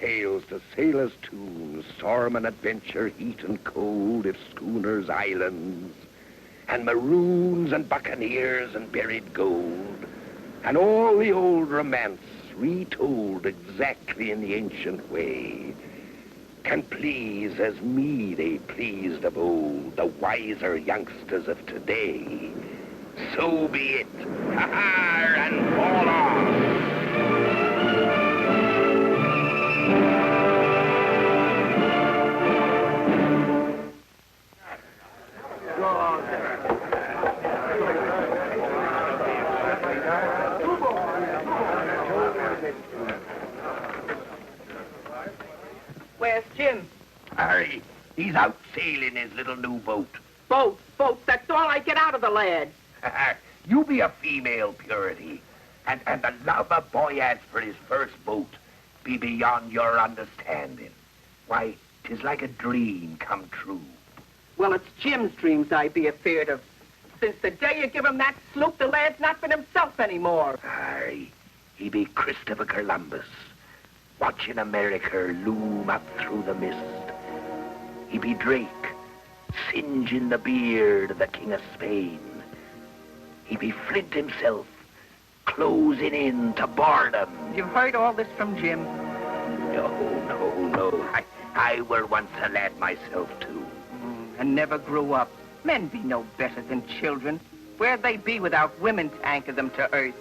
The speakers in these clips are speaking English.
tales to sailors' tunes, storm and adventure, heat and cold, if schooners, islands, and maroons and buccaneers and buried gold, and all the old romance retold exactly in the ancient way, can please as me they pleased of old, the wiser youngsters of today. So be it. Ha-ha, and fall off. Where's Jim? Harry, he's out sailing his little new boat. Boat, that's all I get out of the lad. You be a female, Purity, and the love a boy has for his first boat be beyond your understanding. Why, 'tis like a dream come true. Well, it's Jim's dreams I be afeard of. Since the day you give him that sloop, the lad's not been himself anymore. Aye, he be Christopher Columbus, watching America loom up through the mist. He be Drake, singeing the beard of the King of Spain. He be Flint himself, closing in to boredom. You've heard all this from Jim? No. I were once a lad myself, too. And never grew up. Men be no better than children. Where'd they be without women to anchor them to earth?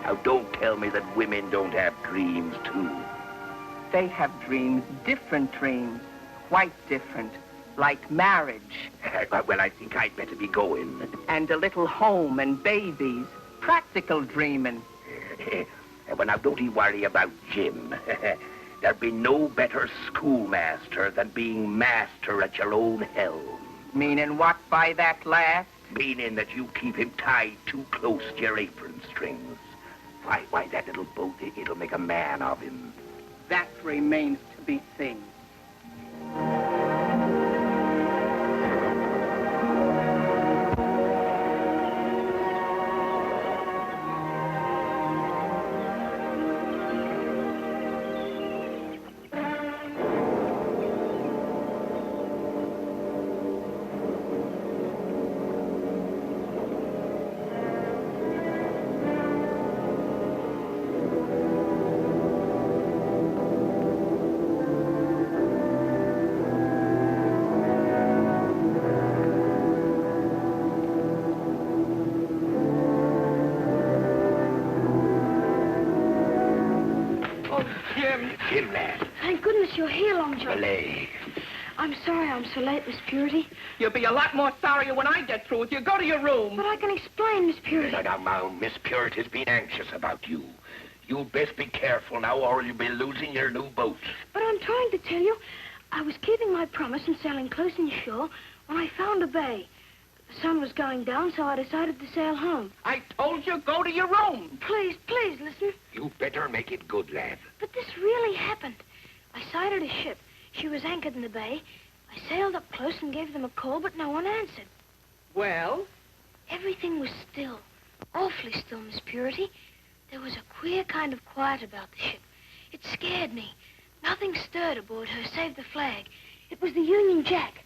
Now, don't tell me that women don't have dreams, too. They have dreams, different dreams, quite different, like marriage. Well, I think I'd better be going. And a little home and babies, practical dreaming. Well, now, don't you worry about Jim. There'd be no better schoolmaster than being master at your own helm. Meaning what by that, last? Meaning that you keep him tied too close to your apron strings. Why, that little boat, it'll make a man of him. That remains to be seen. Jim, lad. Thank goodness you're here, Long John. Belay. I'm sorry I'm so late, Miss Purity. You'll be a lot more sorrier when I get through with you. Go to your room. But I can explain, Miss Purity. Now, Miss Purity's been anxious about you. You'd best be careful now, or you'll be losing your new boat. But I'm trying to tell you, I was keeping my promise and sailing close inshore when I found a bay. The sun was going down, so I decided to sail home. I told you, go to your room. Please, listen. You better make it good, lad. But this really happened. I sighted a ship. She was anchored in the bay. I sailed up close and gave them a call, but no one answered. Well? Everything was still. Awfully still, Miss Purity. There was a queer kind of quiet about the ship. It scared me. Nothing stirred aboard her save the flag. It was the Union Jack.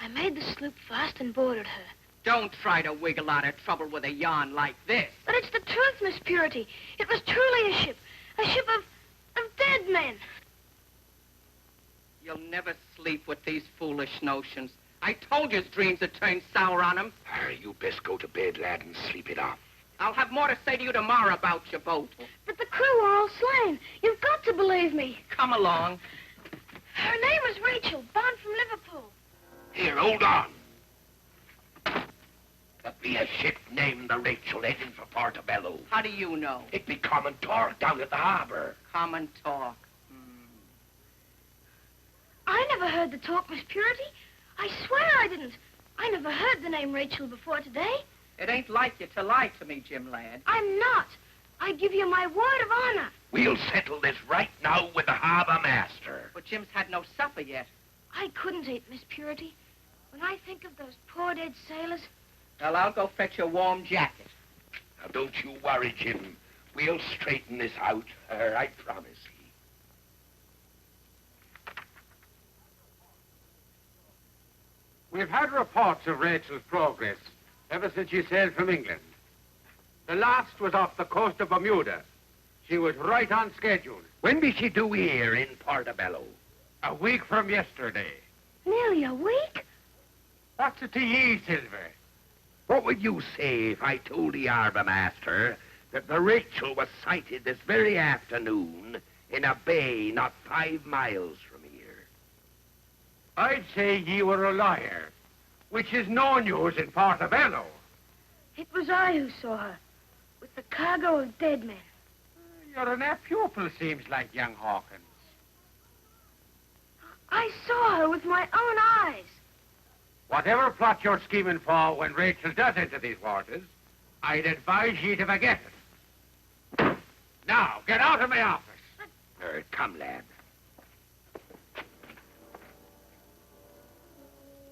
I made the sloop fast and boarded her. Don't try to wiggle out of trouble with a yarn like this. But it's the truth, Miss Purity. It was truly a ship of dead men. You'll never sleep with these foolish notions. I told you his dreams had turned sour on him. You best go to bed, lad, and sleep it off. I'll have more to say to you tomorrow about your boat. But the crew are all slain. You've got to believe me. Come along. Her name was Rachel, born from Liverpool. Here, hold on. There be a ship named the Rachel heading for Portobello. How do you know? It be common talk down at the harbor. Common talk. I never heard the talk, Miss Purity. I swear I didn't. I never heard the name Rachel before today. It ain't like you to lie to me, Jim lad. I'm not. I give you my word of honor. We'll settle this right now with the harbor master. But Jim's had no supper yet. I couldn't eat, Miss Purity. When I think of those poor dead sailors... Well, I'll go fetch a warm jacket. Now, don't you worry, Jim. We'll straighten this out, I promise ye. We've had reports of Rachel's progress ever since she sailed from England. The last was off the coast of Bermuda. She was right on schedule. When be she due here in Portobello? A week from yesterday. Nearly a week? What's it to ye, Silver? What would you say if I told the harbour master that the Rachel was sighted this very afternoon in a bay not 5 miles from here? I'd say ye were a liar, which is no news in Portobello. It was I who saw her, with the cargo of dead men. You're an apt pupil, seems like, young Hawkins. I saw her with my own eyes. Whatever plot you're scheming for when Rachel does enter these waters, I'd advise ye to forget it. Now, get out of my office. Come, lad.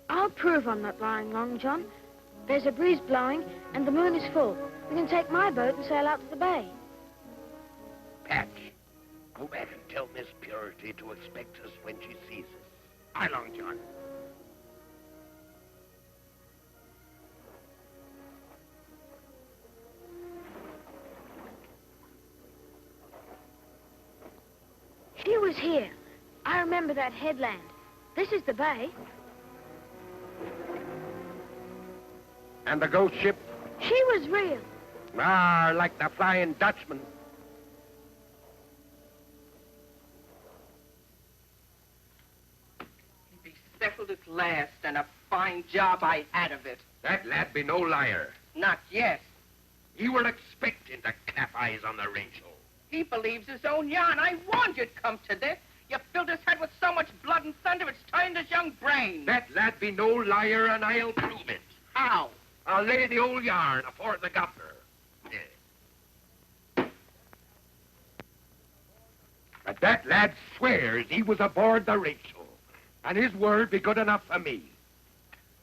I'll prove I'm not lying, Long John. There's a breeze blowing, and the moon is full. We can take my boat and sail out to the bay. Patch, go back and tell Miss Purity to expect us when she sees us. Aye, Long John. She was here. I remember that headland. This is the bay. And the ghost ship? She was real. Ah, like the Flying Dutchman. He settled at last, and a fine job I had of it. That lad be no liar. Not yet. He were expecting to clap eyes on the Rachel. He believes his own yarn. I warned you'd come to this. You filled his head with so much blood and thunder, it's turned his young brain. That lad be no liar, and I'll prove it. How? I'll lay the old yarn afore the governor. But that lad swears he was aboard the Rachel, and his word be good enough for me.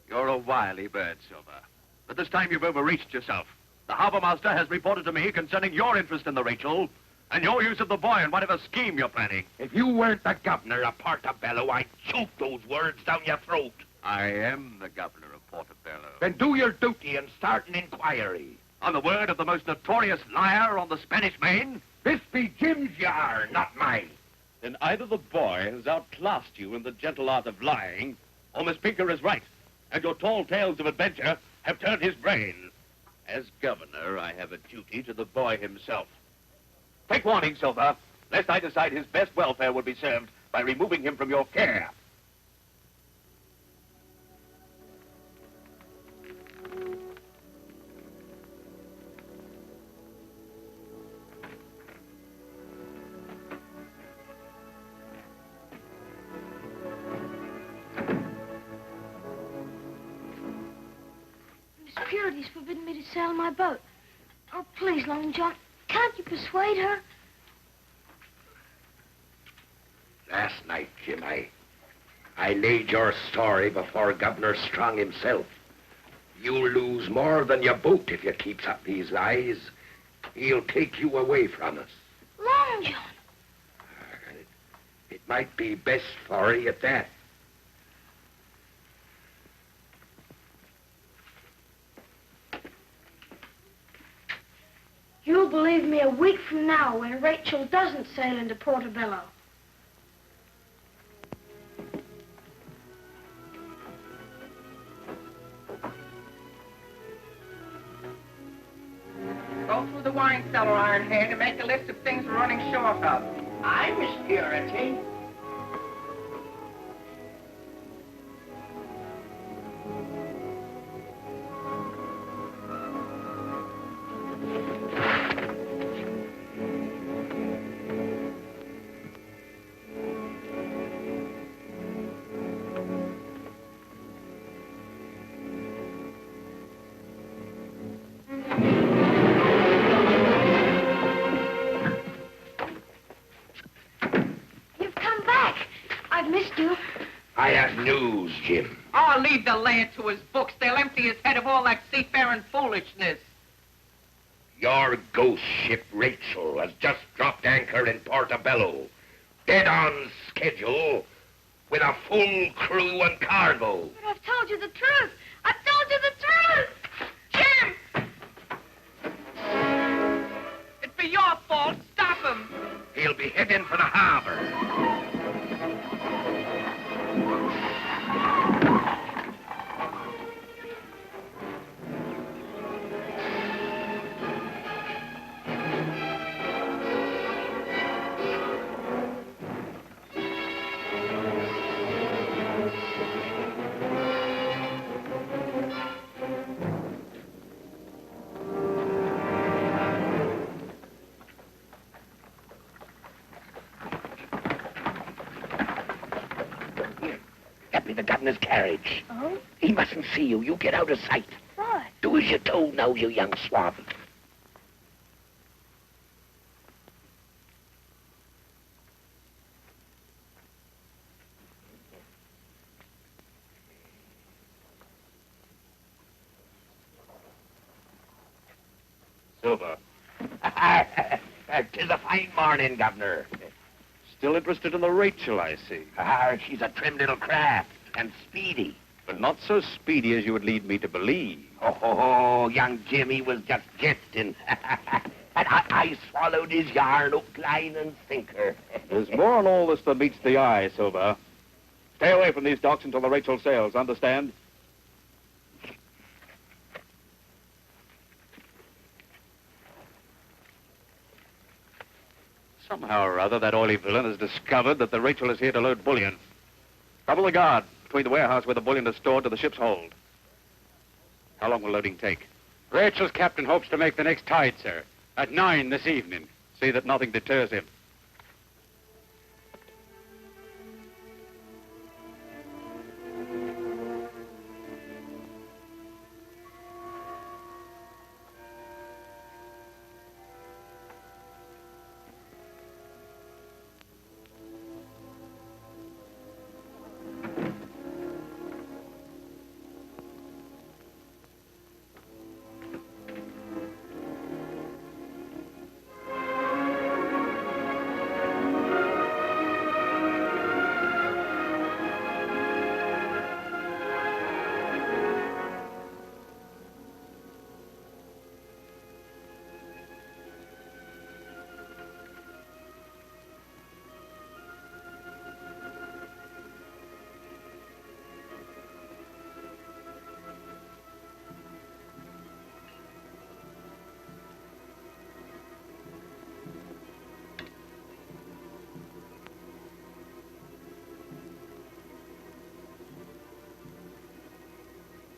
You're a wily bird, Silver. But this time you've overreached yourself. The harbor master has reported to me concerning your interest in the Rachel and your use of the boy in whatever scheme you're planning. If you weren't the governor of Portobello, I'd choke those words down your throat. I am the governor of Portobello. Then do your duty and start an inquiry. On the word of the most notorious liar on the Spanish Main? This be Jim's yarn, not mine. Then either the boy has outclassed you in the gentle art of lying, or Miss Pinker is right, and your tall tales of adventure have turned his brain. As governor, I have a duty to the boy himself. Take warning, Silver, lest I decide his best welfare would be served by removing him from your care. Miss Purity's forbidden me to sail my boat. Oh, please, Long John, can't you persuade her? Last night, Jim, I laid your story before Governor Strong himself. You'll lose more than your boat if you keeps up these lies. He'll take you away from us. Long John. It might be best for you at that. You'll believe me a week from now when Rachel doesn't sail into Portobello. Go through the wine cellar, Ironhead, and make a list of things we're running short of. I'm Miss Purity. I have news, Jim. Oh, leave the lad to his books. They'll empty his head of all that seafaring foolishness. Your ghost ship, Rachel, has just dropped anchor in Portobello. Dead on schedule, with a full crew and cargo. But I've told you the truth. I've told you the truth! Jim! It's for your fault. Stop him. He'll be heading for the harbor. Get me the governor's carriage. Oh? He mustn't see you. You get out of sight. Why? Do as you're told now, you young swab. Silver. 'Tis a fine morning, Governor. Still interested in the Rachel, I see. She's a trim little craft and speedy. But not so speedy as you would lead me to believe. Oh, young Jimmy was just jesting. And I swallowed his yarn hook, line, and sinker. There's more on all this than meets the eye, Silver. Stay away from these docks until the Rachel sails, understand? Somehow or other, that oily villain has discovered that the Rachel is here to load bullion. Double the guard between the warehouse where the bullion is stored to the ship's hold. How long will loading take? Rachel's captain hopes to make the next tide, sir, at 9 this evening. See that nothing deters him.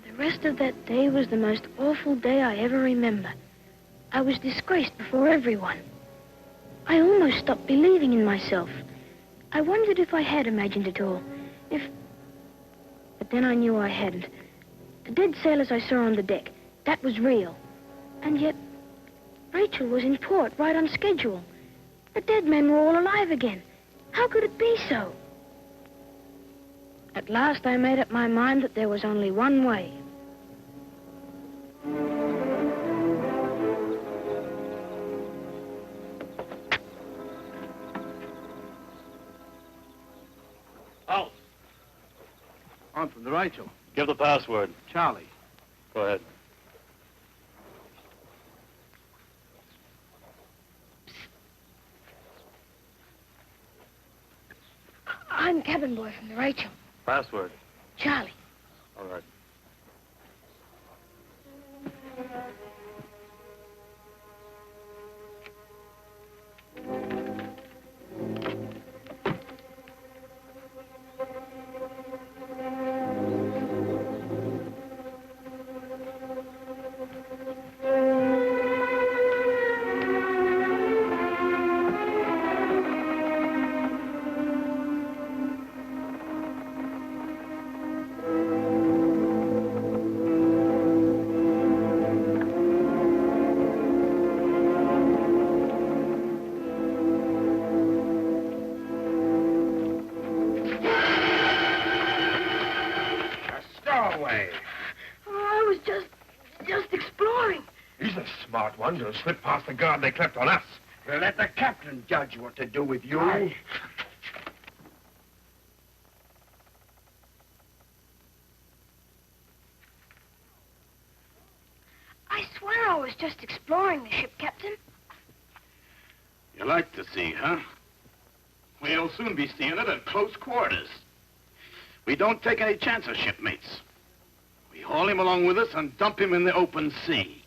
The rest of that day was the most awful day I ever remember. I was disgraced before everyone. I almost stopped believing in myself. I wondered if I had imagined it all. But then I knew I hadn't. The dead sailors I saw on the deck, that was real. And yet, Rachel was in port, right on schedule. The dead men were all alive again. How could it be so? At last I made up my mind that there was only one way. Out. On from the Rachel. Give the password. Charlie. Go ahead. I'm cabin boy from the Rachel. Password. Charlie. All right. Smart ones will slip past the guard they clapped on us. We'll let the captain judge what to do with you. Aye. was just exploring the ship, Captain. You like the sea, huh? We'll soon be seeing it at close quarters. We don't take any chances, shipmates. We haul him along with us and dump him in the open sea.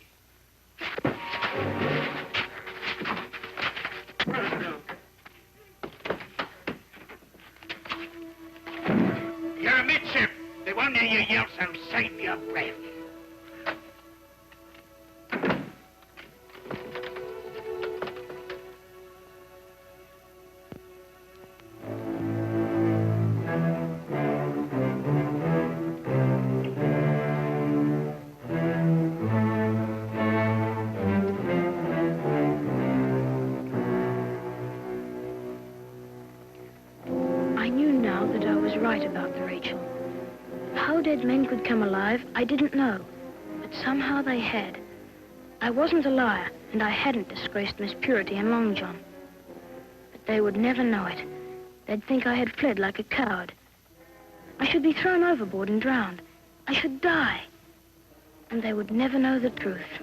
You're amidship. The one of you yells and save your breath. I knew now that I was right about the Rachel. How dead men could come alive, I didn't know. But somehow they had. I wasn't a liar, and I hadn't disgraced Miss Purity and Long John. But they would never know it. They'd think I had fled like a coward. I should be thrown overboard and drowned. I should die. And they would never know the truth.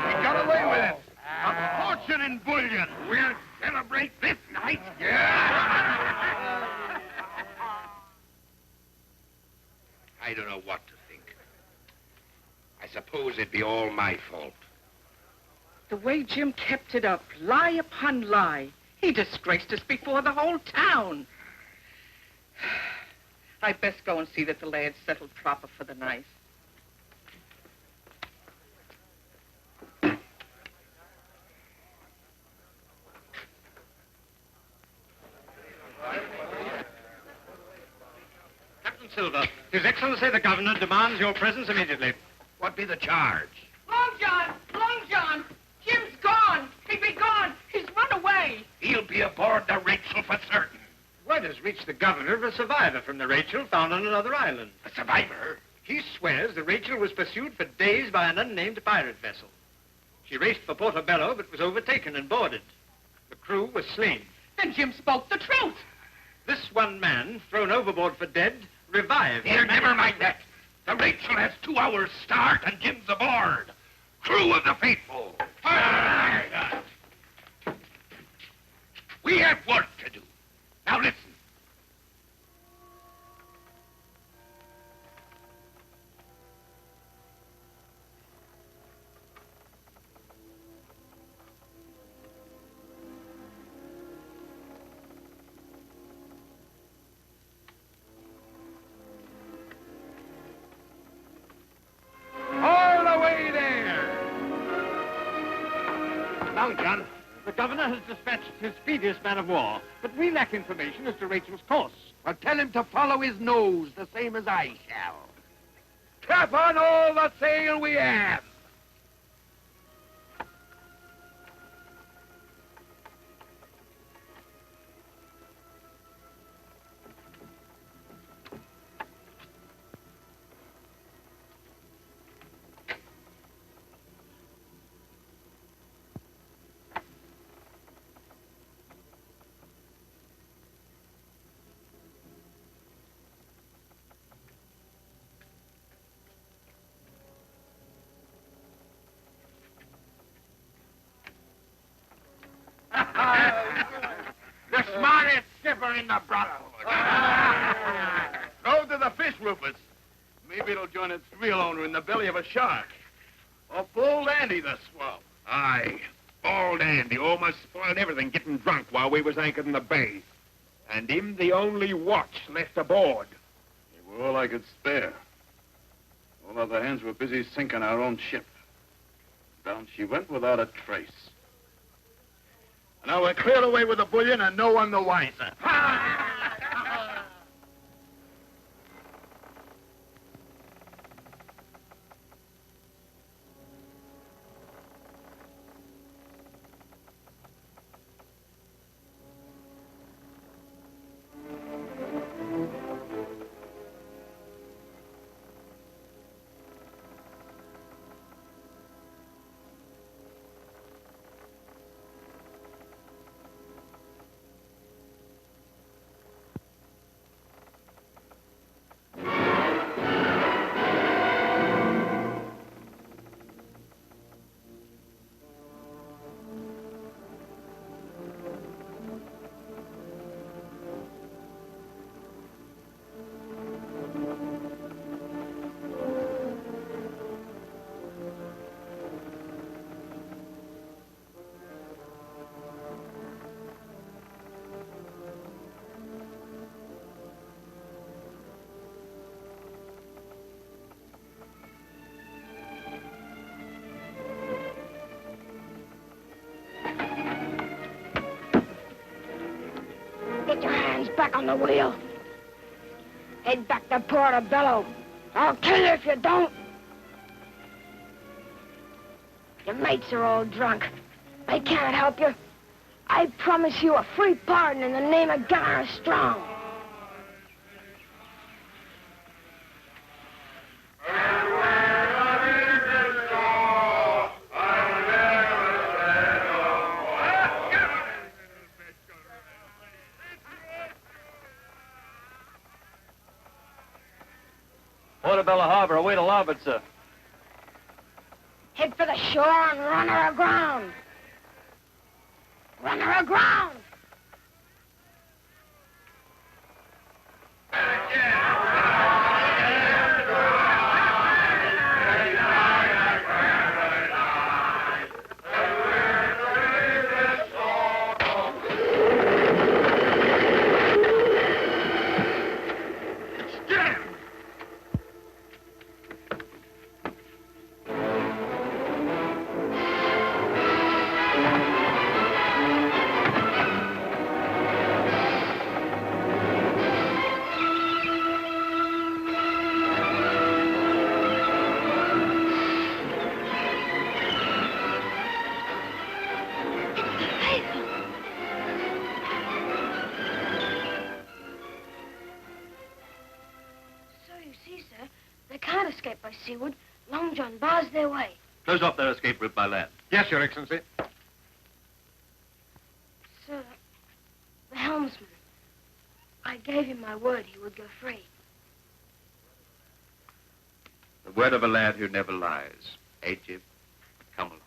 We got away with it. A fortune in bullion. We'll celebrate this night. Yeah. I don't know what to think. I suppose it'd be all my fault. The way Jim kept it up, lie upon lie. He disgraced us before the whole town. I'd best go and see that the lad's settled proper for the night. Captain Silver, His Excellency the Governor demands your presence immediately. What be the charge? Long John! Long John! Jim's gone! He be gone! He's run away! He'll be aboard the Rachel for certain. Word has reached the governor of a survivor from the Rachel found on another island. A survivor? He swears the Rachel was pursued for days by an unnamed pirate vessel. She raced for Portobello but was overtaken and boarded. The crew was slain. Then Jim spoke the truth! This one man, thrown overboard for dead, revived. Here, never mind that. The Rachel has 2 hours start and Jim's aboard. Crew of the faithful. Fire! We have work to do. Now listen. All the way there. Long John. The governor has dispatched his speediest man of war, but we lack information as to Rachel's course. Well, tell him to follow his nose, the same as I shall. Clap on all the sail we have. skipper in the brotherhood. Throw to the fish, Rufus. Maybe it'll join its real owner in the belly of a shark. Or Bold Andy the swell. Aye, Old Andy almost spoiled everything getting drunk while we was anchored in the bay. And him the only watch left aboard. They were all I could spare. All other hands were busy sinking our own ship. Down she went without a trace. Now we're cleared away with the bullion and no one the wiser. Get your hands back on the wheel. Head back to Portobello. I'll kill you if you don't. Your mates are all drunk. They can't help you. I promise you a free pardon in the name of Gunner Strong. Portobello Harbor, away to larboard, sir. Head for the shore and run her aground. Run her aground. By seaward, Long John bars their way. Close off their escape route by land. Yes, Your Excellency. Sir, the helmsman. I gave him my word he would go free. The word of a lad who never lies. Eh, Jim? Come along.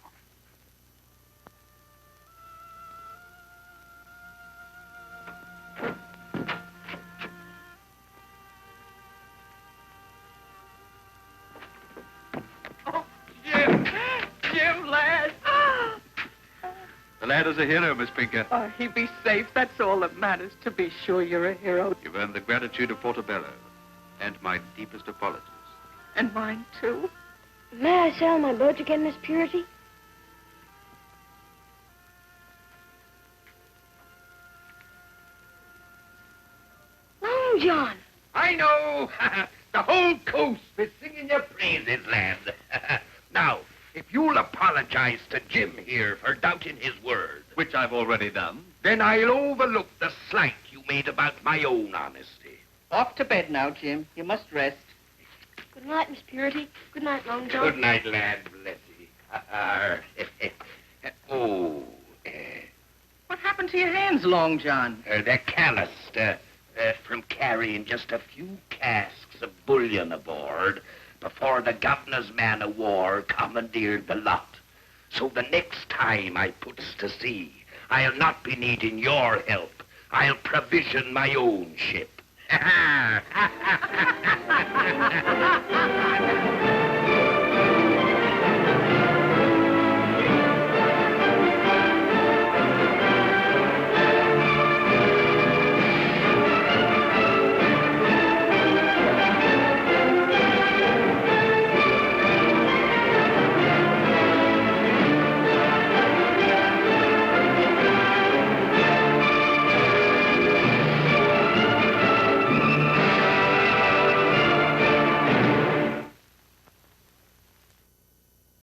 The lad is a hero, Miss Pinker. Oh, he be safe. That's all that matters. To be sure you're a hero. You've earned the gratitude of Portobello and my deepest apologies. And mine, too. May I sail my boat again, Miss Purity? Long John! I know. The whole coast is singing your praises, lad. Now, if you'll apologize to Jim here for doubting his word, Which I've already done. then I'll overlook the slight you made about my own honesty. Off to bed now, Jim. You must rest. Good night, Miss Purity. Good night, Long John. Good night, lad. Bless you. What happened to your hands, Long John? They're calloused from carrying just a few casks of bullion aboard before the governor's man of war commandeered the lot. So the next time I puts to sea, I'll not be needing your help, I'll provision my own ship.